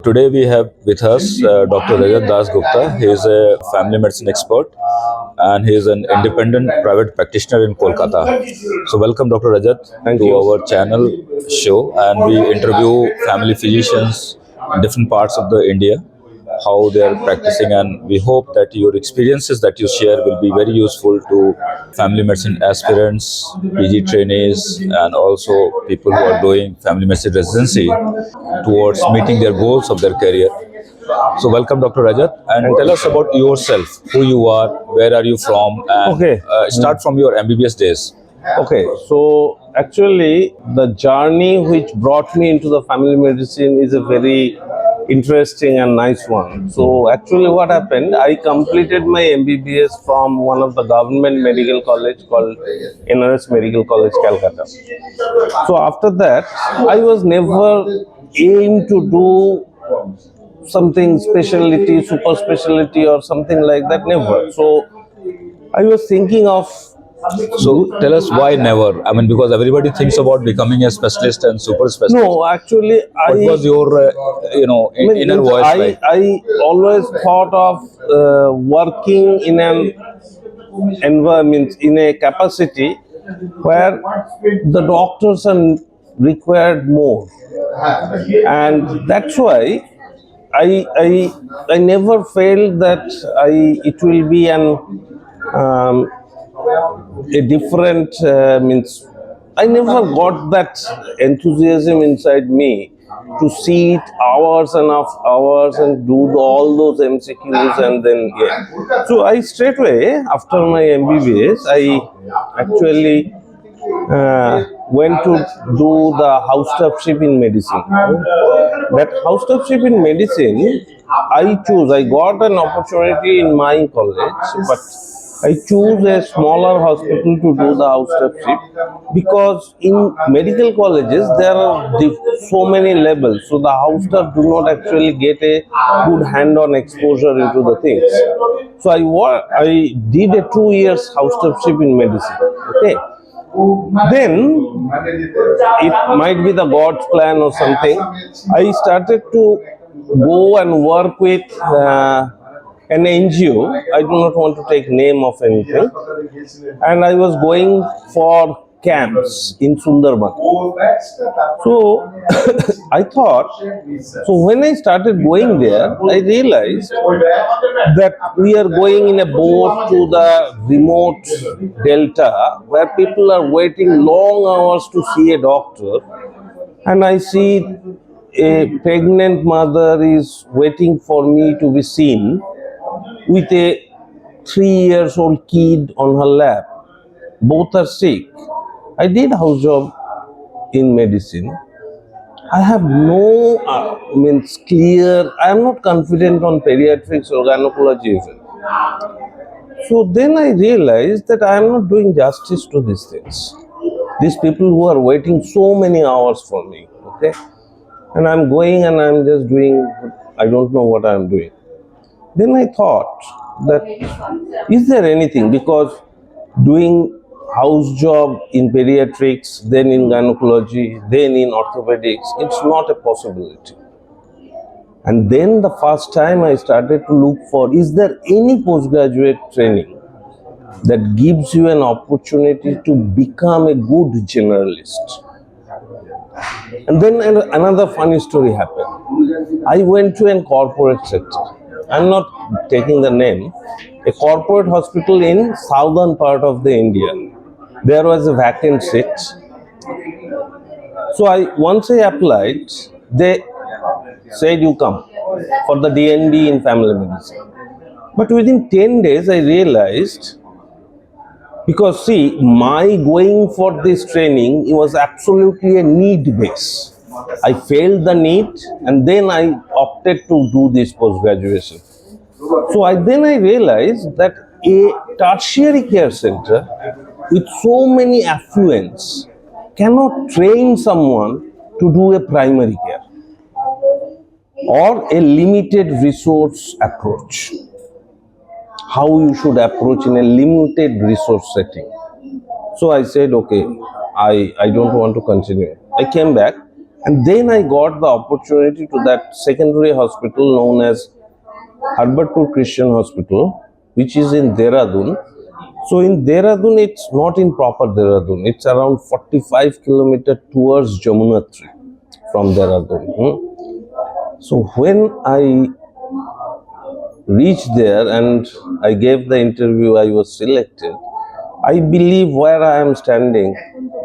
Today we have with us Dr. Rajat Dasgupta. He is a family medicine expert and he is an independent private practitioner in Kolkata. So welcome Dr. Rajat to our channel show, and we interview family physicians in different parts of the India, how they are practicing, and we hope that your experiences that you share will be very useful to family medicine aspirants, PG trainees, and also people who are doing family medicine residency towards meeting their goals of their career. So welcome Dr. Rajat, and tell us about yourself, who you are, where are you from, and Okay. Start from your MBBS days. Okay, so actually, the journey which brought me into the family medicine is a very interesting and nice one. So, actually, what happened? I completed my MBBS from one of the government medical college called NRS Medical College, Calcutta. So, after that, I was never aimed to do something specialty, super specialty, or something like that. Never. So, I was thinking of. So tell us why never? I mean, because everybody thinks about becoming a specialist and super specialist. No, actually, What was your, inner voice like? I always thought of working in an environment, in a capacity where the doctors are required more, and that's why I never felt that it will be um, a different means. I never got that enthusiasm inside me to sit hours and hours and do all those MCQs, and then So I straight away after my MBBS I actually went to do the house staffship in medicine. That house staffship in medicine, I got an opportunity in my college, but I chose a smaller hospital to do the house staffship because in medical colleges there are so many levels, so the house staff do not actually get a good hand-on exposure into the things. So I did a 2 years house staffship in medicine. Okay. Then it might be the God's plan or something. I started to go and work with an NGO. I do not want to take name of anything. And I was going for camps in Sundarban. So I thought, so when I started going there, I realized that we are going in a boat to the remote delta where people are waiting long hours to see a doctor, and I see a pregnant mother is waiting for me to be seen with a 3 years old kid on her lap. Both are sick. I did house job in medicine. I have no clear. I am not confident on pediatrics or gynecology even. So then I realized that I am not doing justice to these things. These people who are waiting so many hours for me, okay, and I'm going and I'm just doing. I don't know what I'm doing. Then I thought that is there anything, because doing house job in pediatrics, then in gynecology, then in orthopedics, it's not a possibility. And then the first time I started to look for, is there any postgraduate training that gives you an opportunity to become a good generalist? And then another funny story happened. I went to a corporate sector. I'm not taking the name. A corporate hospital in southern part of the India. There was a vacant seat. So once I applied, they said you come for the DNB in family medicine. But within 10 days, I realized, because see, my going for this training, it was absolutely a need base. I failed the need and then I opted to do this post graduation. So then I realized that a tertiary care center with so many affluents cannot train someone to do a primary care or a limited resource approach. How you should approach in a limited resource setting. So I said, okay, I don't want to continue. I came back And then I got the opportunity to that secondary hospital known as Harbatpur Christian Hospital, which is in Dehradun. So in Dehradun, it's not in proper Dehradun. It's around 45 kilometers towards Jamunatri from Dehradun. So when I reached there and I gave the interview, I was selected. I believe where I am standing,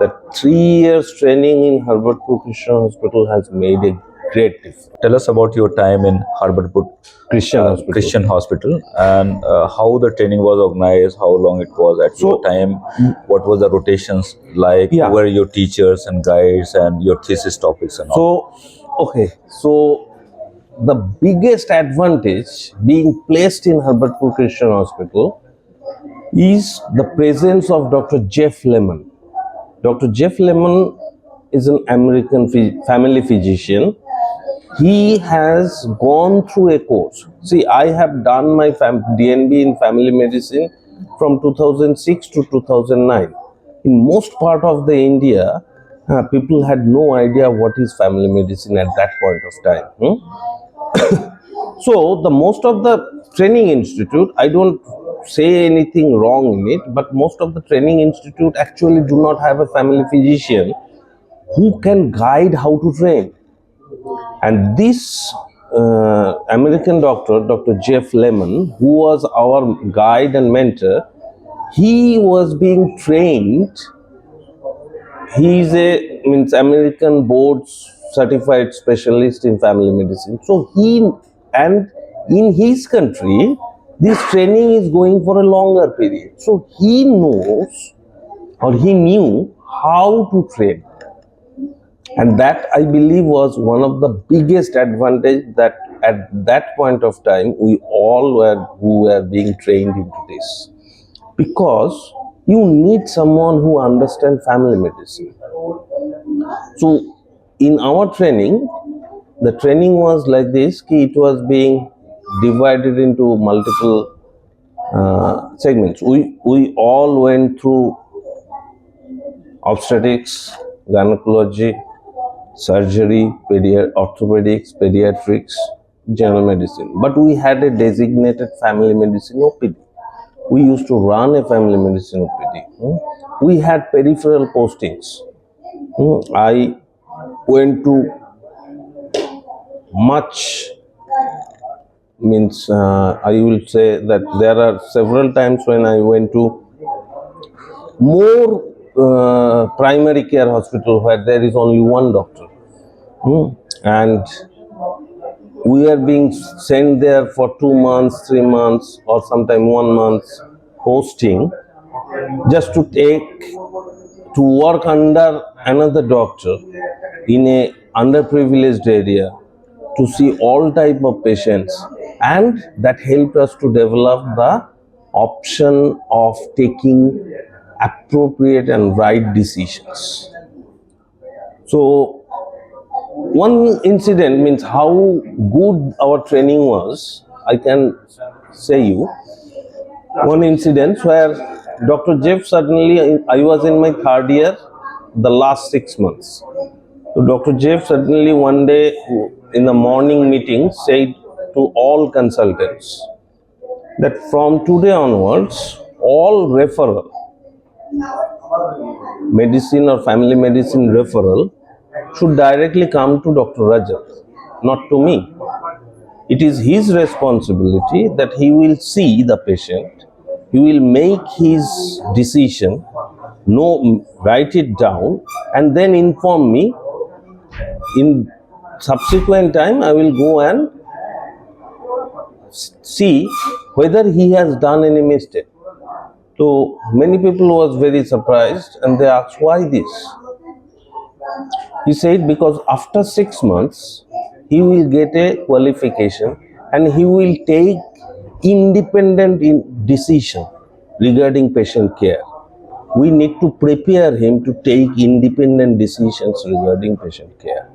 that 3 years training in Harbatpur Christian Hospital has made a great difference. Tell us about your time in Harbatpur Christian Hospital and how the training was organized, how long it was at your time, what was the rotations like, who were your teachers and guides and your thesis topics and all. So the biggest advantage being placed in Harbatpur Christian Hospital is the presence of Dr. Jeff Lemon. Dr. Jeff Lemon is an American family physician. He has gone through a course. See, I have done my DNB in family medicine from 2006 to 2009. In most part of the India, people had no idea what is family medicine at that point of time. So the most of the training institute, I don't say anything wrong in it, but most of the training institute actually do not have a family physician who can guide how to train. And this American doctor, Dr. Jeff Lemon, who was our guide and mentor, he was being trained. He is a American board certified specialist in family medicine. So in his country, this training is going for a longer period. So he knows or he knew how to train. And that, I believe, was one of the biggest advantage that at that point of time we all were being trained into this. Because you need someone who understands family medicine. So in our training, the training was like this, it was being divided into multiple segments. We all went through obstetrics, gynecology, surgery, orthopedics, pediatrics, general medicine. But we had a designated family medicine OPD. We used to run a family medicine OPD. We had peripheral postings. I went to much, I will say that there are several times when I went to more primary care hospital where there is only one doctor. And we are being sent there for 2 months, 3 months, or sometimes 1 month posting just to work under another doctor in a underprivileged area to see all type of patients, and that helped us to develop the option of taking appropriate and right decisions. So one incident means how good our training was. I can say you one incident where Dr. Jeff suddenly, I was in my third year, the last 6 months. So Dr. Jeff suddenly one day in the morning meeting said to all consultants that from today onwards, all referral, medicine or family medicine referral should directly come to Dr. Rajat, not to me. It is his responsibility that he will see the patient, he will make his decision, write it down, and then inform me. In subsequent time, I will go and see whether he has done any mistake. So many people was very surprised and they asked, why this? He said because after 6 months, he will get a qualification and he will take independent decision regarding patient care. We need to prepare him to take independent decisions regarding patient care.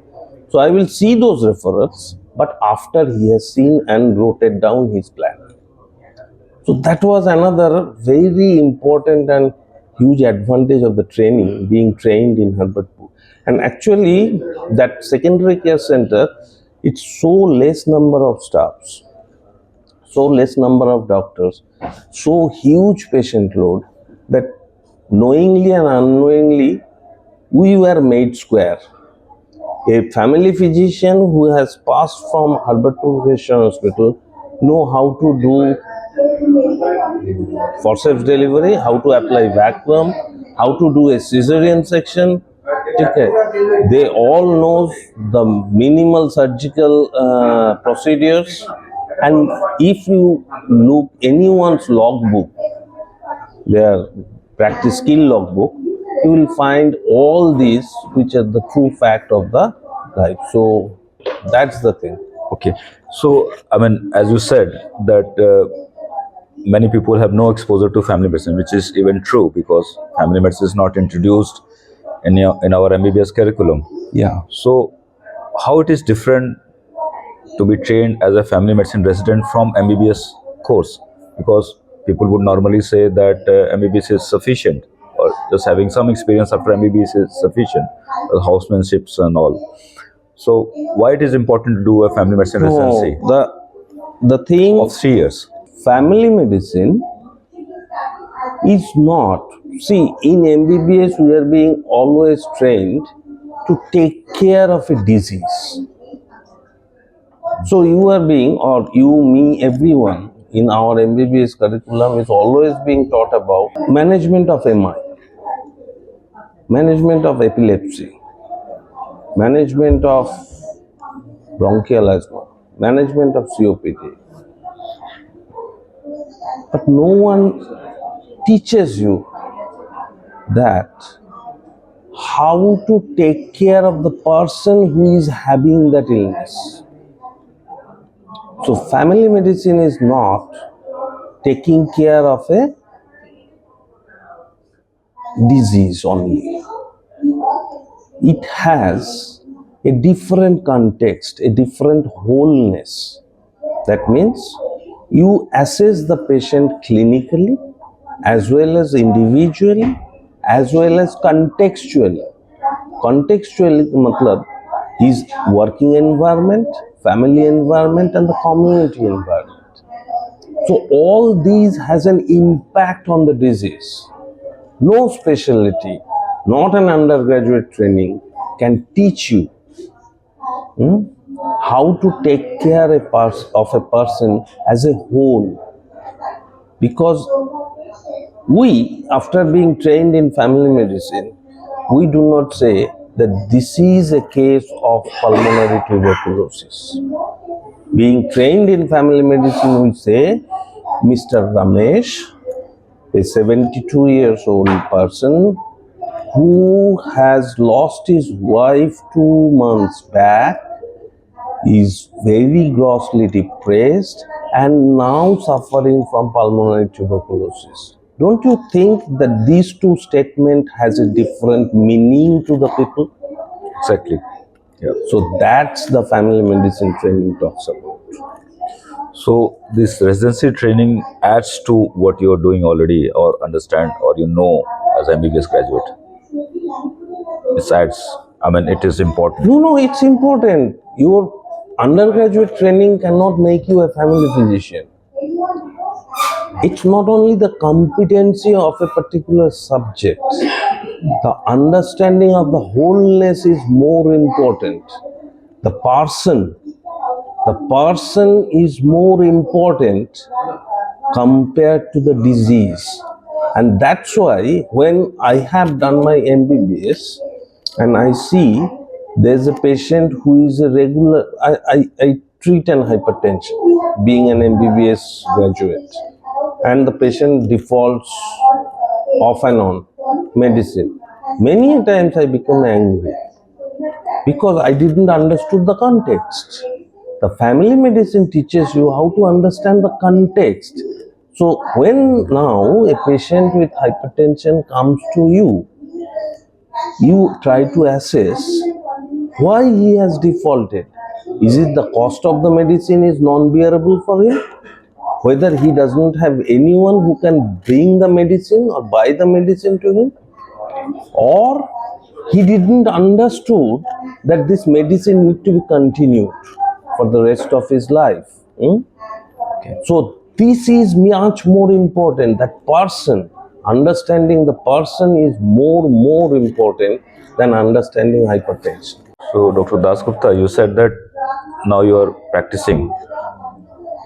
So I will see those referrals, but after he has seen and wrote it down his plan. So that was another very important and huge advantage of the training, being trained in Harbatpur. And actually, that secondary care center, it's so less number of staffs, so less number of doctors, so huge patient load that knowingly and unknowingly we were made square. A family physician who has passed from Herbert Hospital know how to do forceps delivery, how to apply vacuum, how to do a cesarean section. Okay. They all know the minimal surgical procedures, and if you look anyone's logbook, their practice skill logbook, you will find all these which are the true fact of the life. So that's the thing. Okay. So, I mean, as you said, that many people have no exposure to family medicine, which is even true because family medicine is not introduced in our MBBS curriculum. Yeah. So, how it is different to be trained as a family medicine resident from MBBS course? Because people would normally say that MBBS is sufficient, or just having some experience after MBBS is sufficient, housemanships and all. So, why it is important to do a family medicine residency The thing of 3 years? family medicine is not, see, in MBBS we are being always trained to take care of a disease. So you are being, or you, me, everyone in our MBBS curriculum is always being taught about management of MI, management of epilepsy, management of bronchial asthma, management of COPD. But no one teaches you that how to take care of the person who is having that illness. So family medicine is not taking care of a disease only. It has a different context, a different wholeness. That means you assess the patient clinically as well as individually as well as contextually. Contextually matlab is working environment, family environment and the community environment. So all these has an impact on the disease. No specialty, not an undergraduate training can teach you how to take care of a person as a whole. Because we, after being trained in family medicine, we do not say that this is a case of pulmonary tuberculosis. Being trained in family medicine, we say, Mr. Ramesh, a 72 years old person who has lost his wife 2 months back, is very grossly depressed and now suffering from pulmonary tuberculosis. Don't you think that these two statements has a different meaning to the people? Exactly. Yeah. So that's the family medicine training talks about. So this residency training adds to what you are doing already, or understand, or as MBBS graduate. It adds. I mean, it is important. No, it's important. Your undergraduate training cannot make you a family physician. It's not only the competency of a particular subject. The understanding of the wholeness is more important. The person is more important compared to the disease. And that's why when I have done my MBBS and I see there's a patient who is a regular, I treat an hypertension being an MBBS graduate, and the patient defaults off and on medicine. Many times I become angry because I didn't understood the context. The family medicine teaches you how to understand the context. So when now a patient with hypertension comes to you, you try to assess why he has defaulted. Is it the cost of the medicine is non-bearable for him? Whether he doesn't have anyone who can bring the medicine or buy the medicine to him? Or he didn't understood that this medicine need to be continued for the rest of his life. So this is much more important. That person, understanding the person is more important than understanding hypertension. So, Dr. Dasgupta, you said that now you are practicing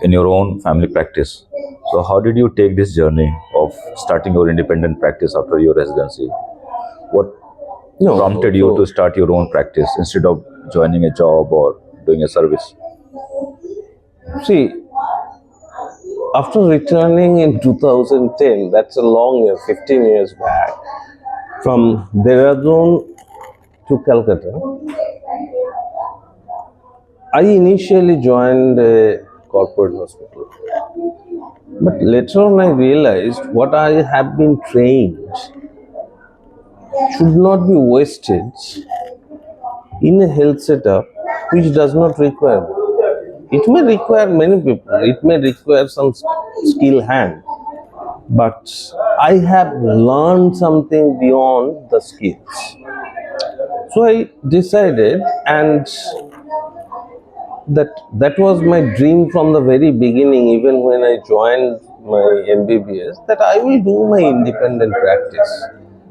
in your own family practice. So, how did you take this journey of starting your independent practice after your residency? What No, prompted you to start your own practice instead of joining a job or doing a service? see, after returning in 2010, that's a long year, 15 years back, from Dehradun to Calcutta, I initially joined a corporate hospital. But later on, I realized what I have been trained should not be wasted in a health setup which does not require me. It may require many people, it may require some skill hand, but I have learned something beyond the skills. So I decided, and that was my dream from the very beginning, even when I joined my MBBS, that I will do my independent practice.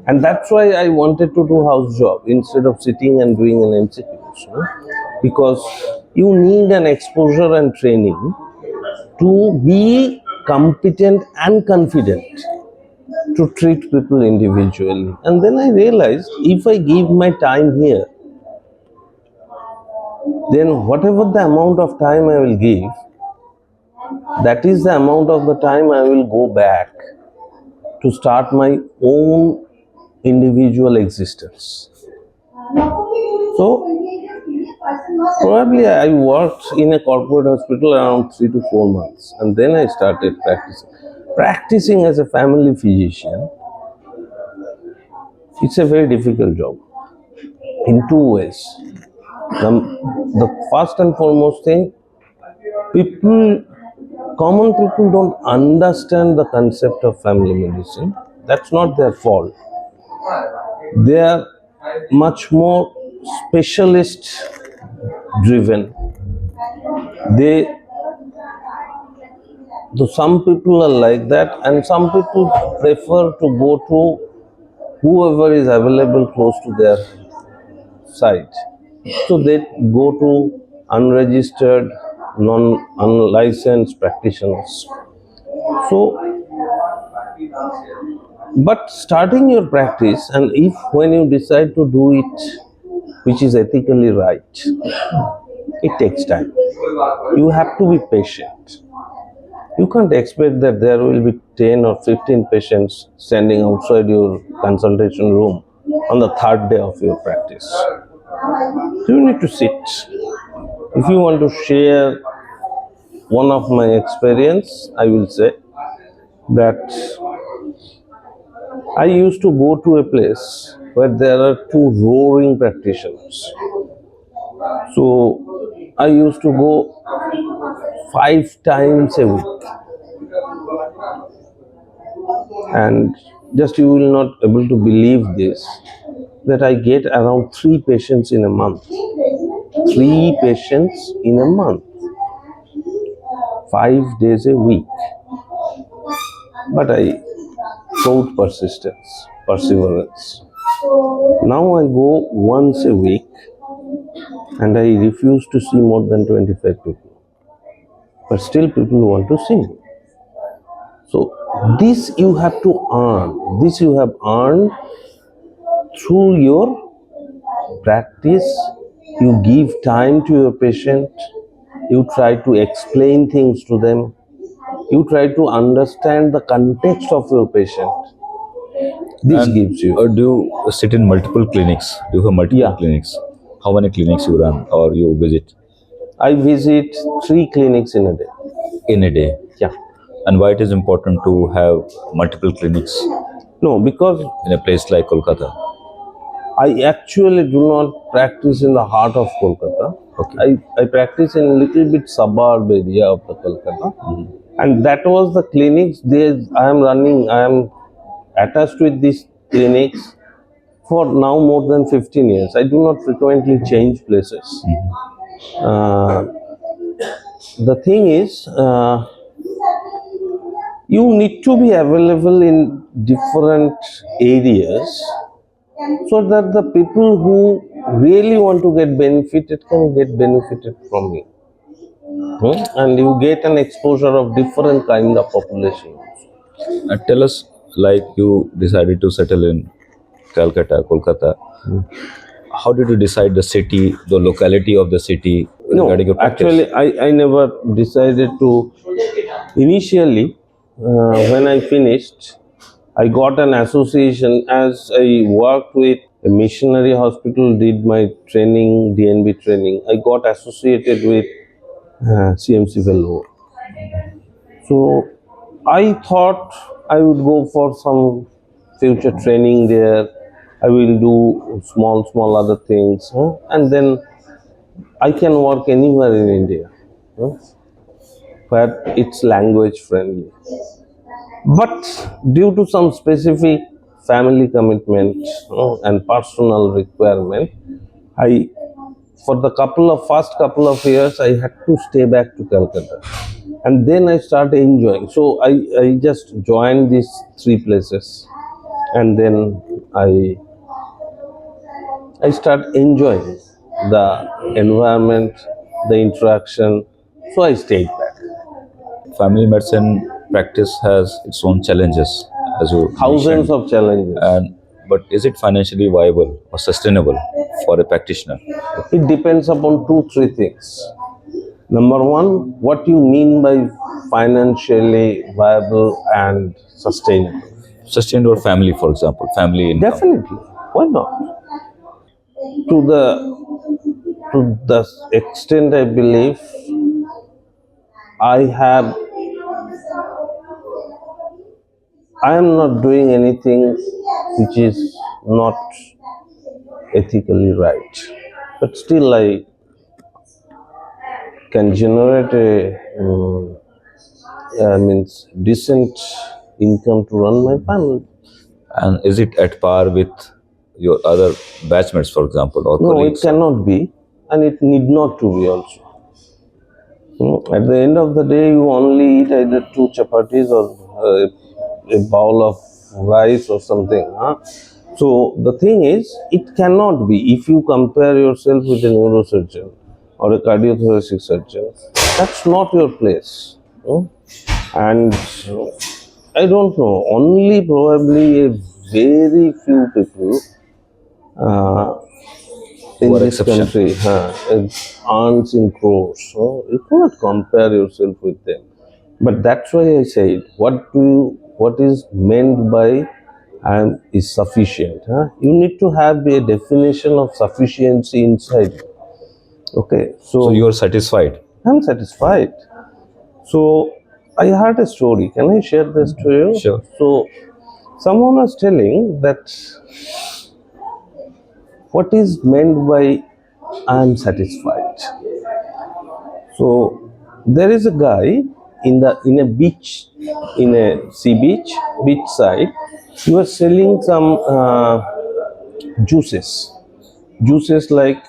And that's why I wanted to do house job instead of sitting and doing an MCQs, because you need an exposure and training to be competent and confident to treat people individually. And then I realized if I give my time here, then whatever the amount of time I will give, that is the amount of the time I will go back to start my own individual existence. So, probably I worked in a corporate hospital around 3 to 4 months, and then I started practicing. Practicing as a family physician, it's a very difficult job in two ways. The first and foremost thing, common people don't understand the concept of family medicine. That's not their fault. They are much more specialist driven. Some people are like that, and some people prefer to go to whoever is available close to their site. So they go to unregistered, unlicensed practitioners. So, but starting your practice, and if when you decide to do it, which is ethically right, it takes time. You have to be patient. You can't expect that there will be 10 or 15 patients standing outside your consultation room on the third day of your practice. You need to sit. If you want to share one of my experience, I will say that I used to go to a place where there are two roaring practitioners. So I used to go 5 times a week. And just you will not able to believe this, that I get around 3 patients in a month. 3 patients in a month. 5 days a week. But I showed perseverance. Now I go once a week and I refuse to see more than 25 people. But still people want to see me. So this you have to earn. This you have earned through your practice. You give time to your patient. You try to explain things to them. You try to understand the context of your patient. This gives you. Do you sit in multiple clinics? Do you have multiple clinics? How many clinics you run or you visit? I visit 3 clinics in a day. In a day? Yeah. And why it is important to have multiple clinics? No, because in a place like Kolkata? I actually do not practice in the heart of Kolkata. Okay. I practice in a little bit suburb area of the Kolkata. Mm-hmm. And that was the clinics I am running. I am attached with these clinics for now more than 15 years. I do not frequently change places. Uh, the thing is, you need to be available in different areas so that the people who really want to get benefited can get benefited from you. And you get an exposure of different kind of population. And tell us, like you decided to settle in Calcutta, Kolkata. How did you decide the city, the locality of the city No, regarding your practice? actually, I never decided to. Initially, when I finished, I got an association as I worked with a missionary hospital, did my training, DNB training. I got associated with CMC fellow. So I thought I would go for some future training there. I will do small other things, and then I can work anywhere in India, where it's language friendly. But due to some specific family commitment and personal requirement, I for the first couple of years I had to stay back to Calcutta, and then I started enjoying. So I just joined these three places, and then I start enjoying the environment, the interaction. So I stayed back. Family medicine practice has its own challenges, as you Thousands mentioned. of challenges. And but is it financially viable or sustainable for a practitioner? It depends upon two, three things. Number one, what you mean by financially viable and sustainable? Sustain your family, for example, family income. Definitely. Why not? To the extent I believe, I am not doing anything which is not ethically right, but still I can generate means decent income to run my family. And is it at par with your other batchmates, for example, or No, it colleagues? cannot be, and it need not to be also. At the end of the day, you only eat either two chapatis or a bowl of rice or something. So the thing is, it cannot be. If you compare yourself with a neurosurgeon or a cardiothoracic surgeon, that's not your place. And I don't know, only probably a very few people in Who are this exception. country earns in crores. So you cannot compare yourself with them. But that's why I said, what is meant by is sufficient. You need to have a definition of sufficiency inside you. Okay, So you are satisfied. I'm satisfied. So I heard a story. Can I share this to you? Sure. So someone was telling that what is meant by I'm satisfied. So there is a guy in a beach, in a beach side. He was selling some juices like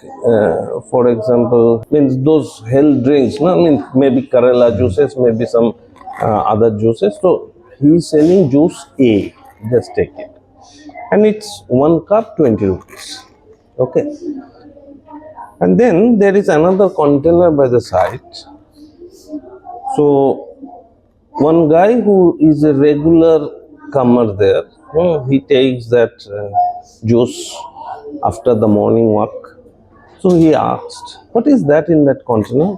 for example means those health drinks, no? Means maybe Karela juices, maybe some other juices. So he is selling juice A, just take it, and it's 1 cup 20 rupees. Okay, and then there is another container by the side. So one guy who is a regular comer there, he takes that juice after the morning walk. So he asked, what is that in that container?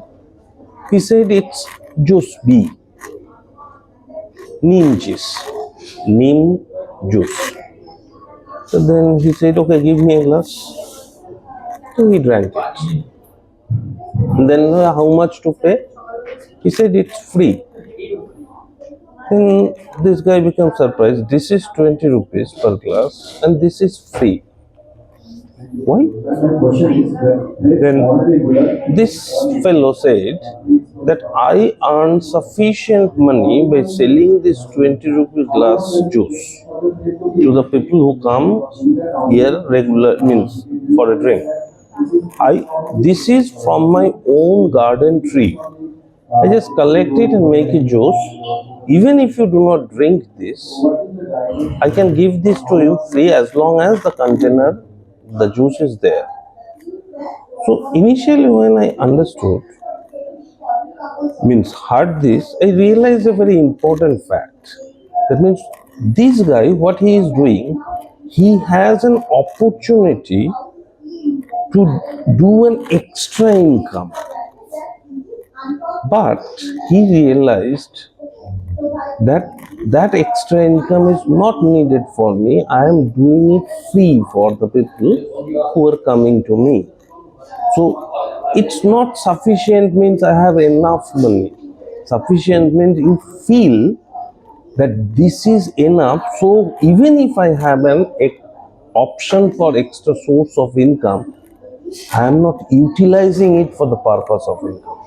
He said it's juice B, neem juice, neem juice. So then he said, okay, give me a glass. So he drank it. And then how much to pay? He said it's free. Then this guy becomes surprised. This is 20 rupees per glass and this is free. Why? Then this fellow said that I earn sufficient money by selling this 20 rupee glass juice. to the people who come here regular means for a drink. This is from my own garden tree. I just collect it and make a juice. Even if you do not drink this, I can give this to you free as long as the container, the juice is there. So initially when I understood, means heard this, I realized a very important fact. That means this guy, what he is doing, he has an opportunity to do an extra income. But he realized that that extra income is not needed for me. I am doing it free for the people who are coming to me. So it's not sufficient means I have enough money. Sufficient means you feel that this is enough. So even if I have an option for extra source of income, I am not utilizing it for the purpose of income.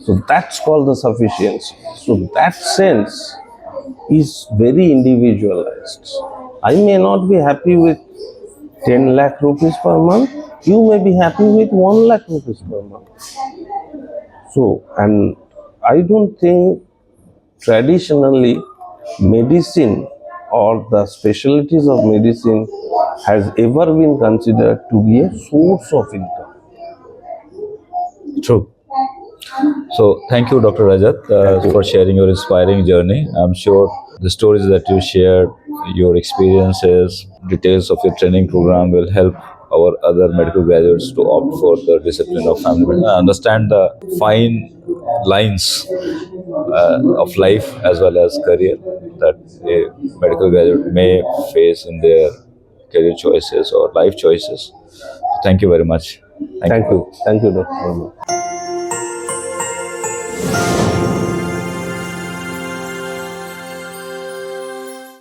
So that's called the sufficiency. So that sense is very individualized. I may not be happy with 10 lakh rupees per month. You may be happy with 1 lakh rupees per month. So, and I don't think traditionally medicine or the specialties of medicine has ever been considered to be a source of income. True. So thank you, Dr. Rajat, for sharing your inspiring journey. I'm sure the stories that you shared, your experiences, details of your training program will help our other medical graduates to opt for the discipline of family medicine. I understand the fine lines of life as well as career that a medical graduate may face in their career choices or life choices. Thank you very much. Thank you, Dr. Verma.